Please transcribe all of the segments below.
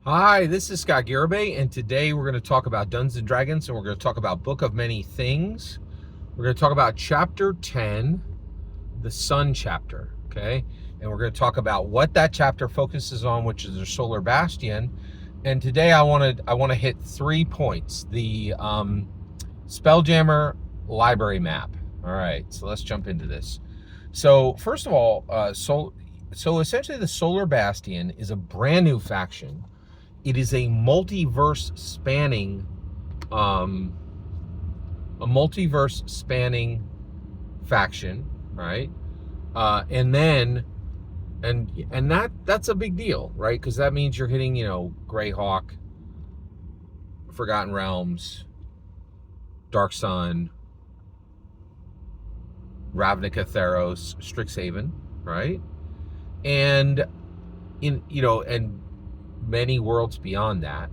Hi, this is Scott Garibay, and today we're going to talk about Dungeons and Dragons, and we're going to talk about Book of Many Things. We're going to talk about Chapter 10, the Sun chapter, okay? And we're going to talk about what that chapter focuses on, which is the Solar Bastion. And today I want to hit 3 points. The Spelljammer library map. All right, so let's jump into this. So first of all, so essentially the Solar Bastion is a brand new faction. It is a multiverse spanning faction, right? And that's a big deal, right? Because that means you're hitting, Greyhawk, Forgotten Realms, Dark Sun, Ravnica, Theros, Strixhaven, right? And and many worlds beyond that.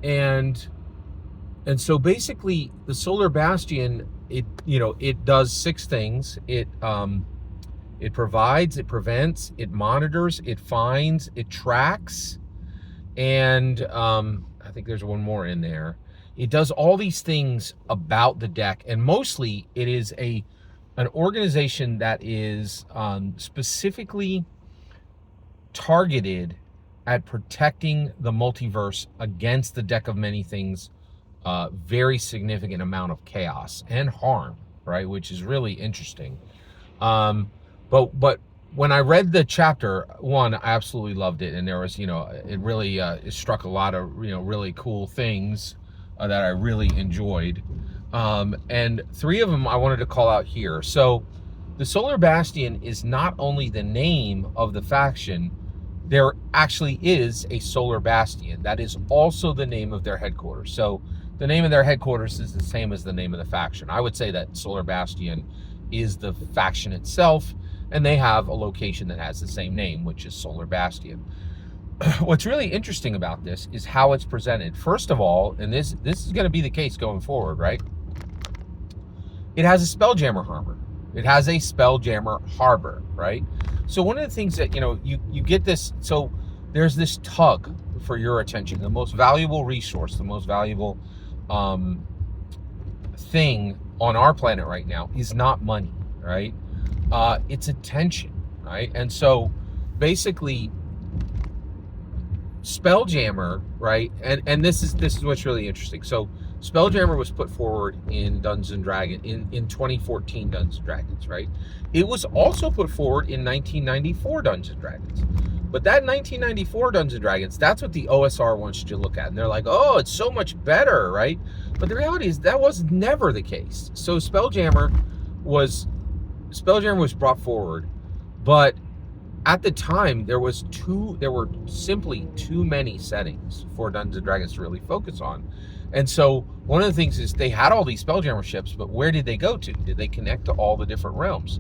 And so basically the Solar Bastion, it does 6 things. It provides, it prevents, it monitors, it finds, it tracks, and I think there's one more in there. It does all these things about the deck, and mostly it is an organization that is specifically targeted at protecting the multiverse against the deck of many things, very significant amount of chaos and harm, right? Which is really interesting. But when I read the chapter one, I absolutely loved it, and there was, it really it struck a lot of really cool things that I really enjoyed, and 3 of them I wanted to call out here. So the Solar Bastion is not only the name of the faction. There actually is a Solar Bastion. That is also the name of their headquarters. So the name of their headquarters is the same as the name of the faction. I would say that Solar Bastion is the faction itself, and they have a location that has the same name, which is Solar Bastion. What's really interesting about this is how it's presented. First of all, and this is going to be the case going forward, right? It has a Spelljammer harbor. It has a Spelljammer harbor, right? So one of the things that, you get this, so there's this tug for your attention. The most valuable resource, the most valuable thing on our planet right now is not money, right? It's attention, right? And so basically Spelljammer, right? And this is what's really interesting. So Spelljammer was put forward in Dungeons and Dragons in 2014 Dungeons and Dragons, right? It was also put forward in 1994 Dungeons and Dragons. But that 1994 Dungeons and Dragons, that's what the OSR wants you to look at. And they're like, oh, it's so much better, right? But the reality is that was never the case. So Spelljammer was brought forward, but at the time there were simply too many settings for Dungeons and Dragons to really focus on. And so one of the things is they had all these Spelljammer ships, but where did they go to? Did they connect to all the different realms?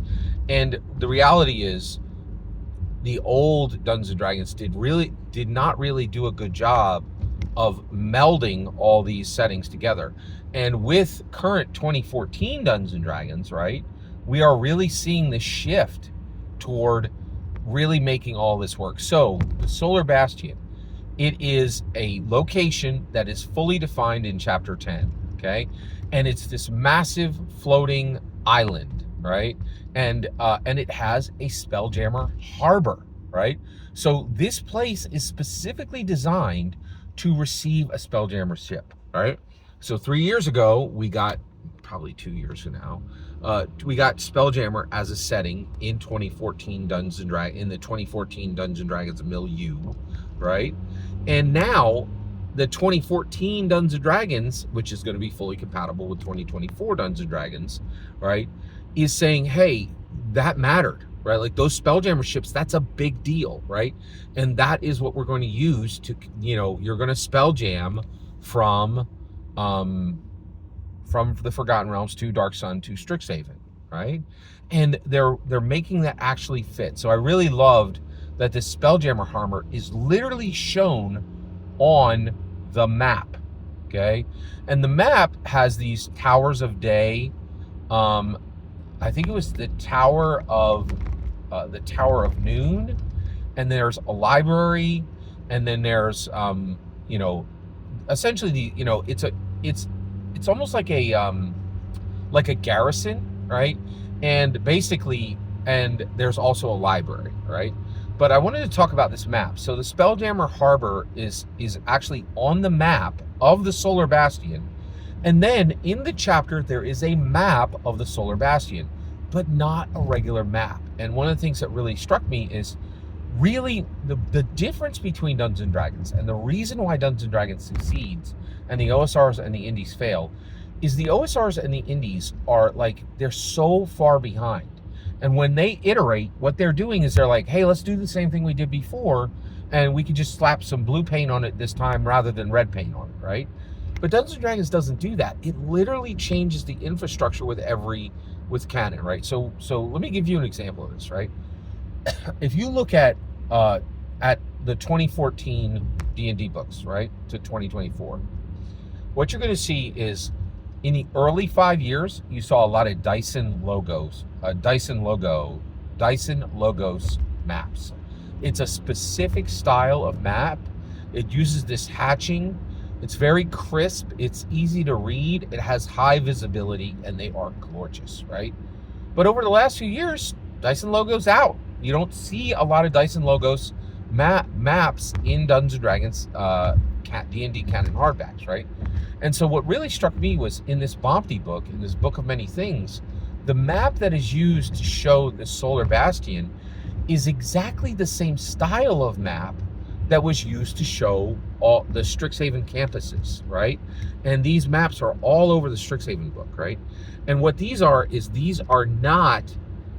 And the reality is the old Dungeons and Dragons did not really do a good job of melding all these settings together. And with current 2014 Dungeons and Dragons, right, we are really seeing this shift toward really making all this work. So the Solar Bastion, it is a location that is fully defined in Chapter 10, okay? And it's this massive floating island, right? And it has a Spelljammer harbor, right? So this place is specifically designed to receive a Spelljammer ship, right? So 3 years ago, we got, probably 2 years from now, we got Spelljammer as a setting in 2014 Dungeons and Dragons, in the 2014 Dungeons and Dragons milieu, right? And now the 2014 Dungeons and Dragons, which is going to be fully compatible with 2024 Dungeons and Dragons, right, is saying, hey, that mattered, right? Like those Spelljammer ships, that's a big deal, right? And that is what we're going to use to, you're going to Spelljam from the Forgotten Realms to Dark Sun to Strixhaven, right? And they're making that actually fit. So I really loved that this Spelljammer harbor is literally shown on the map, okay? And the map has these towers of day. I think it was the Tower of Noon, and there's a library, and then there's you know, essentially the, you know, it's almost like a garrison, right? And basically, and there's also a library, right? But I wanted to talk about this map. So the Spelljammer Harbor is actually on the map of the Solar Bastion. And then in the chapter, there is a map of the Solar Bastion, but not a regular map. And one of the things that really struck me is really the difference between Dungeons and Dragons, and the reason why Dungeons and Dragons succeeds and the OSRs and the indies fail, is the OSRs and the indies are like, they're so far behind. And when they iterate, what they're doing is they're like, hey, let's do the same thing we did before, and we could just slap some blue paint on it this time rather than red paint on it, right? But Dungeons and Dragons doesn't do that. It literally changes the infrastructure with canon, right? So let me give you an example of this, right? If you look at the 2014 D&D books, right, to 2024, what you're going to see is in the early 5 years, you saw a lot of Dyson Logos maps. It's a specific style of map. It uses this hatching. It's very crisp. It's easy to read. It has high visibility, and they are gorgeous, right? But over the last few years, Dyson Logos out. You don't see a lot of Dyson Logos maps in Dungeons & Dragons D&D canon hardbacks, right? And so what really struck me was in this BOMT book, in this Book of Many Things, the map that is used to show the Solar Bastion is exactly the same style of map that was used to show all the Strixhaven campuses, right? And these maps are all over the Strixhaven book, right? And what these are not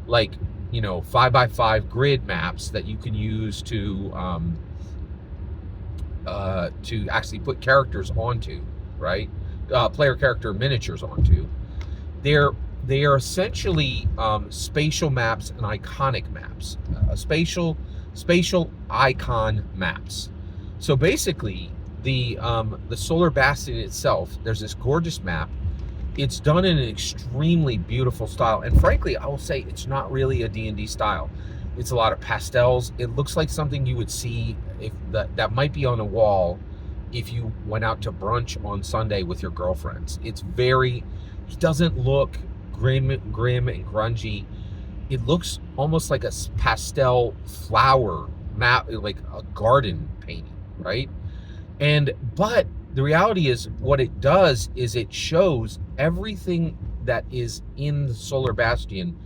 like, you know, 5x5 grid maps that you can use to actually put characters onto, right? Player character miniatures onto. They are essentially spatial maps and iconic maps, spatial icon maps. So basically, the Solar Bastion itself, there's this gorgeous map. It's done in an extremely beautiful style, and frankly, I will say it's not really a D&D style. It's a lot of pastels. It looks like something you would see if that might be on a wall if you went out to brunch on Sunday with your girlfriends. It doesn't look grim and grungy. It looks almost like a pastel flower map, like a garden painting, right? But the reality is, what it does is it shows everything that is in the Solar Bastion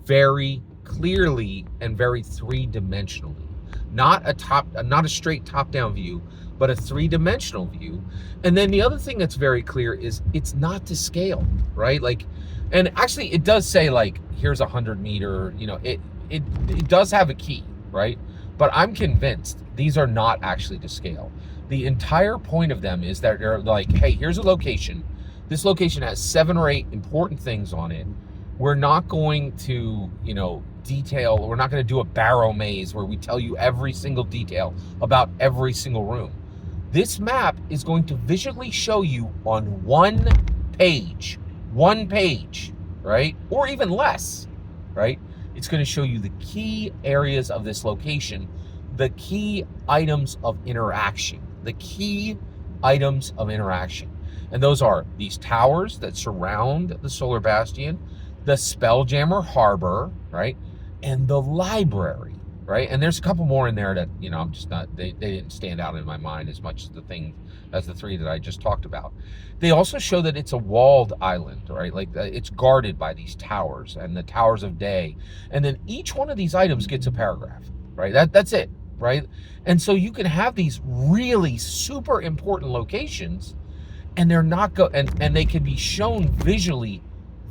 very clearly and very three-dimensionally. Not a straight top-down view, but a three-dimensional view. And then the other thing that's very clear is it's not to scale, right? Like, and actually it does say, like, here's a 100-meter, you know, it does have a key, right? But I'm convinced these are not actually to scale. The entire point of them is that they're like, hey, here's a location. This location has 7 or 8 important things on it. We're not going to, you know, we're not going to do a barrow maze where we tell you every single detail about every single room. This map is going to visually show you on one page, right? Or even less, right? It's going to show you the key areas of this location, the key items of interaction. And those are these towers that surround the Solar Bastion, the Spelljammer Harbor, right? And the library, right? And there's a couple more in there that, you know, I'm just not, they didn't stand out in my mind as much as the 3 that I just talked about. They also show that it's a walled island, right? Like it's guarded by these towers and the towers of day. And then each one of these items gets a paragraph, right? That's it, right? And so you can have these really super important locations, and they're not and they can be shown visually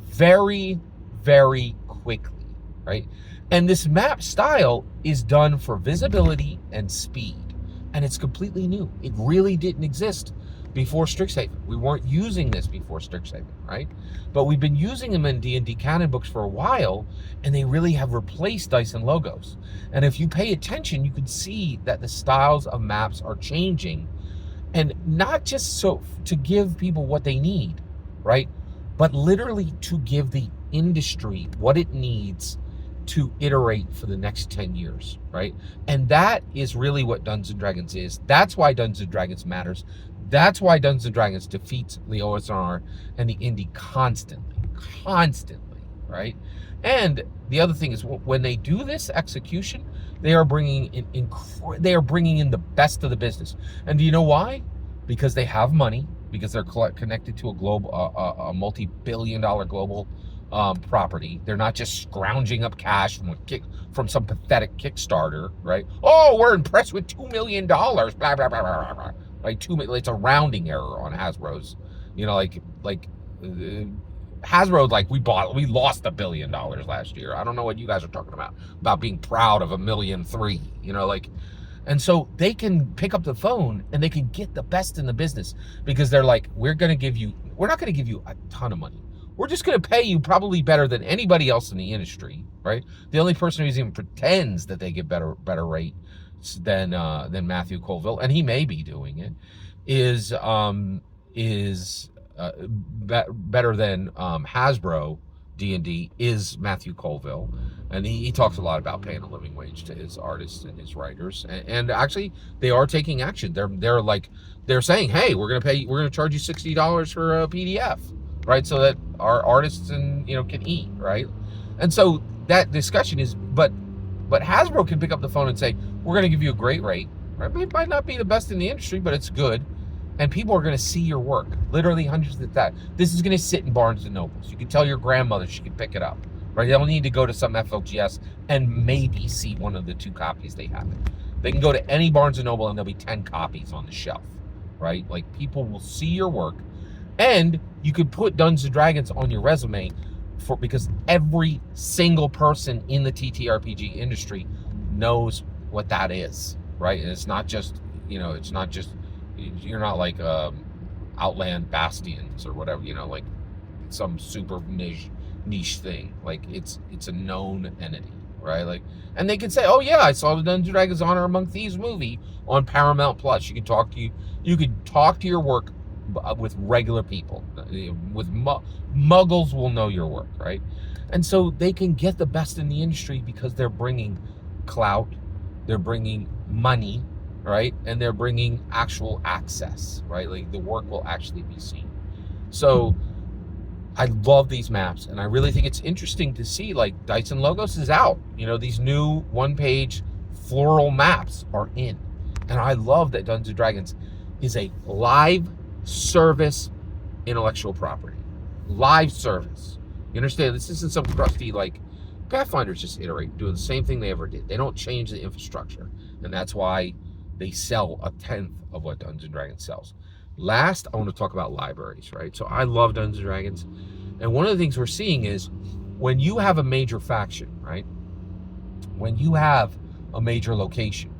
very, very quickly, right? And this map style is done for visibility and speed, and it's completely new. It really didn't exist before Strixhaven. We weren't using this before Strixhaven, right? But we've been using them in D&D canon books for a while, and they really have replaced Dyson Logos. And if you pay attention, you can see that the styles of maps are changing, and not just so to give people what they need, right? But literally to give the industry what it needs to iterate for the next 10 years, right? And that is really what Dungeons and Dragons is. That's why Dungeons and Dragons matters. That's why Dungeons and Dragons defeats the OSR and the indie constantly, right? And the other thing is, when they do this execution, they are bringing in the best of the business. And do you know why? Because they have money, because they're connected to a multi-billion-dollar global property. They're not just scrounging up cash from some pathetic Kickstarter, right? Oh, we're impressed with $2 million, blah, blah, blah, blah, blah. Like it's a rounding error on Hasbro's, Hasbro, we lost $1 billion last year. I don't know what you guys are talking about being proud of $1.3 million, and so they can pick up the phone and they can get the best in the business, because they're like, we're not going to give you a ton of money. We're just going to pay you probably better than anybody else in the industry, right? The only person who even pretends that they get better rates than Matthew Colville, and he may be doing it, is better than Hasbro D&D is Matthew Colville, and he talks a lot about paying a living wage to his artists and his writers, and actually they are taking action. They're saying, hey, we're gonna charge you $60 for a PDF, right, so that our artists can eat, right? And so that discussion is, but Hasbro can pick up the phone and say, we're gonna give you a great rate, right? It might not be the best in the industry, but it's good. And people are going to see your work, literally hundreds of that. This is going to sit in Barnes and Nobles. You can tell your grandmother she can pick it up, right? They don't need to go to some FLGS and maybe see one of the 2 copies they have. They can go to any Barnes and Noble and there'll be 10 copies on the shelf, right? Like, people will see your work, and you could put Dungeons and Dragons on your resume because every single person in the TTRPG industry knows what that is, right? And it's not just, you're not like Outland Bastions or whatever, like some super niche thing. Like, it's a known entity, right? Like, and they can say, oh yeah, I saw the Dungeons and Dragons Honor Among Thieves movie on Paramount Plus. You can talk to your work with regular people, with muggles will know your work, right? And so they can get the best in the industry because they're bringing clout, they're bringing money, right? And they're bringing actual access, right? Like, the work will actually be seen. So I love these maps, and I really think it's interesting to see, like, Dice and Logos is out. These new 1-page floral maps are in. And I love that Dungeons & Dragons is a live service intellectual property. Live service. You understand? This isn't some crusty, like, Pathfinders just iterate, doing the same thing they ever did. They don't change the infrastructure. And that's why they sell 1/10 of what Dungeons & Dragons sells. Last, I want to talk about libraries, right? So I love Dungeons & Dragons. And one of the things we're seeing is, when you have a major faction, right? When you have a major location,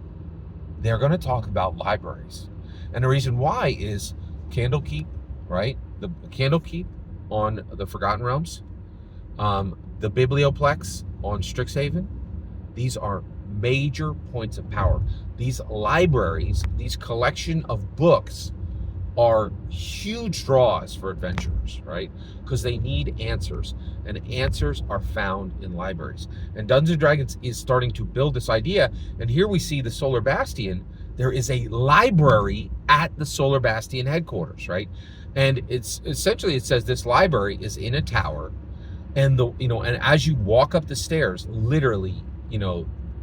they're going to talk about libraries. And the reason why is Candlekeep, right? The Candlekeep on the Forgotten Realms, the Biblioplex on Strixhaven, these are major points of power. These libraries, these collection of books, are huge draws for adventurers, right? Because they need answers, and answers are found in libraries. And Dungeons & Dragons is starting to build this idea, and here we see the Solar Bastion. There is a library at the Solar Bastion headquarters, right? And it's essentially, it says this library is in a tower, and and as you walk up the stairs, literally,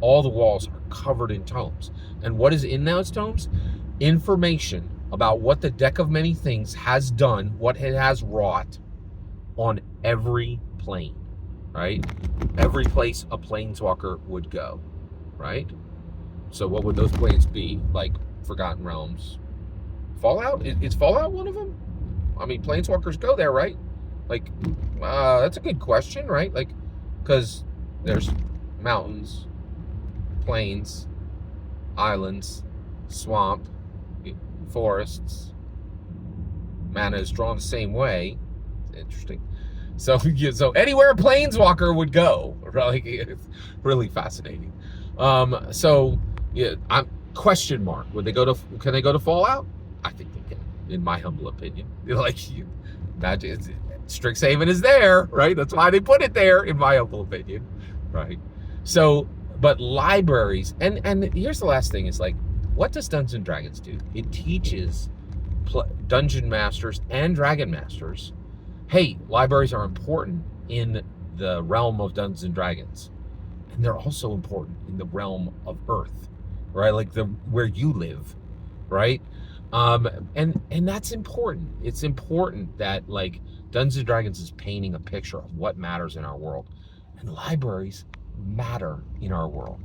all the walls are covered in tomes. And what is in those tomes? Information about what the Deck of Many Things has done, what it has wrought on every plane, right? Every place a planeswalker would go, right? So what would those planes be? Like Forgotten Realms, Fallout? Is Fallout one of them? I mean, planeswalkers go there, right? Like, that's a good question, right? Like, because there's mountains, plains, islands, swamp, forests. Mana is drawn the same way. Interesting. So anywhere a planeswalker would go, like, it's really fascinating. So yeah, I'm question mark. Can they go to Fallout? I think they can, in my humble opinion. Like, imagine Strixhaven is there, right? That's why they put it there, in my humble opinion, right? So, but libraries, and here's the last thing is like, what does Dungeons and Dragons do? It teaches dungeon masters and dragon masters, hey, libraries are important in the realm of Dungeons and Dragons, and they're also important in the realm of Earth, right? Like the where you live, right? And that's important. It's important that like Dungeons and Dragons is painting a picture of what matters in our world, and libraries matter in our world.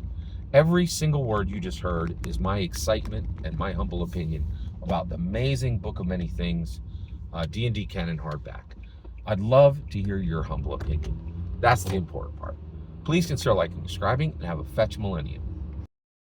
Every single word you just heard is my excitement and my humble opinion about the amazing Book of Many Things, D&D Canon hardback. I'd love to hear your humble opinion. That's the important part. Please consider liking and subscribing, and have a fetch millennium.